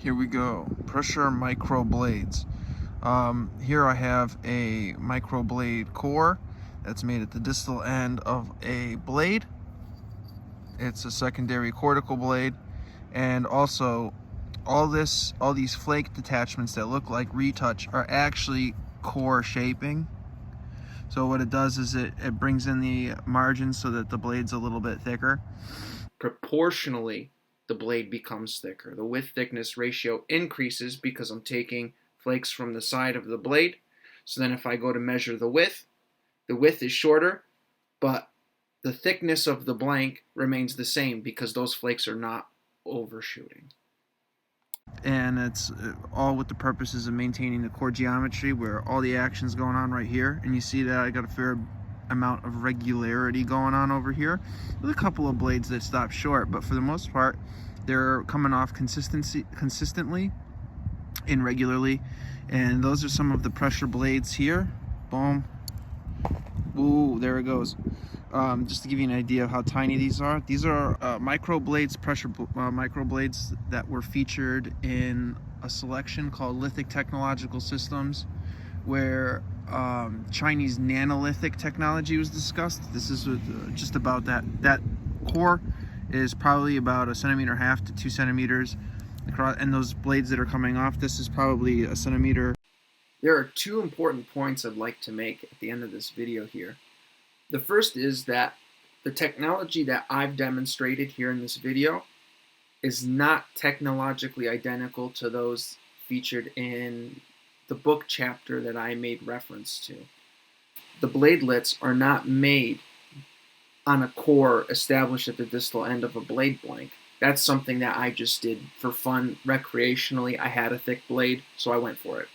Here we go. Pressure microblades. Here I have a microblade core that's made at the distal end of a blade. It's a secondary cortical blade, and also all these flake detachments that look like retouch are actually core shaping. So what it does is it brings in the margins so that the blade's a little bit thicker. Proportionally, the blade becomes thicker. The width-thickness ratio increases because I'm taking flakes from the side of the blade. So then if I go to measure the width is shorter, but the thickness of the blank remains the same because those flakes are not overshooting. And it's all with the purposes of maintaining the core geometry where all the action's going on right here. And you see that I got a fair amount of regularity going on over here with a couple of blades that stop short, but for the most part they're coming off consistently and regularly. And those are some of the pressure blades here. Boom. Ooh, there it goes. Just to give you an idea of how tiny these are microblades, pressure microblades that were featured in a selection called Lithic Technological Systems, where Chinese nanolithic technology was discussed. This is just about that. That core is probably about 1.5 centimeters to 2 centimeters across, and those blades that are coming off, this is probably 1 centimeter. There are two important points I'd like to make at the end of this video here. The first is that the technology that I've demonstrated here in this video is not technologically identical to those featured in the book chapter that I made reference to. The bladelets are not made on a core established at the distal end of a blade blank. That's something that I just did for fun, recreationally. I had a thick blade, so I went for it.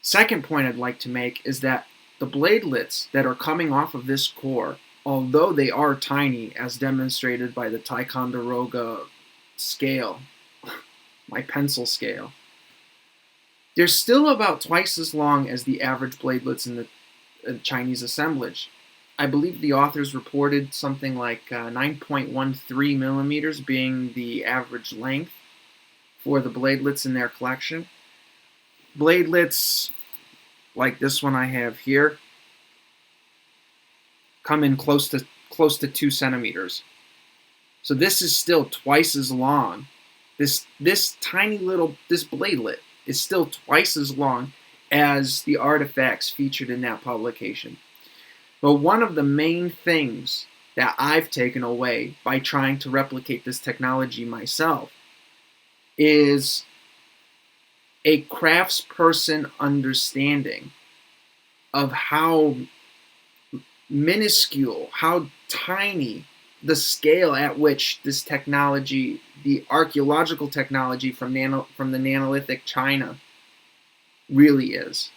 Second point I'd like to make is that the bladelets that are coming off of this core, although they are tiny, as demonstrated by the Ticonderoga scale, my pencil scale, they're still about twice as long as the average bladelets in the Chinese assemblage. I believe the authors reported something like 9.13 millimeters being the average length for the bladelets in their collection. Bladelets like this one I have here come in close to 2 centimeters. So this is still twice as long. This bladelet is still twice as long as the artifacts featured in that publication. But one of the main things that I've taken away by trying to replicate this technology myself is a craftsperson understanding of how minuscule, how tiny the scale at which this technology, the archaeological technology from the Nanolithic China, really is.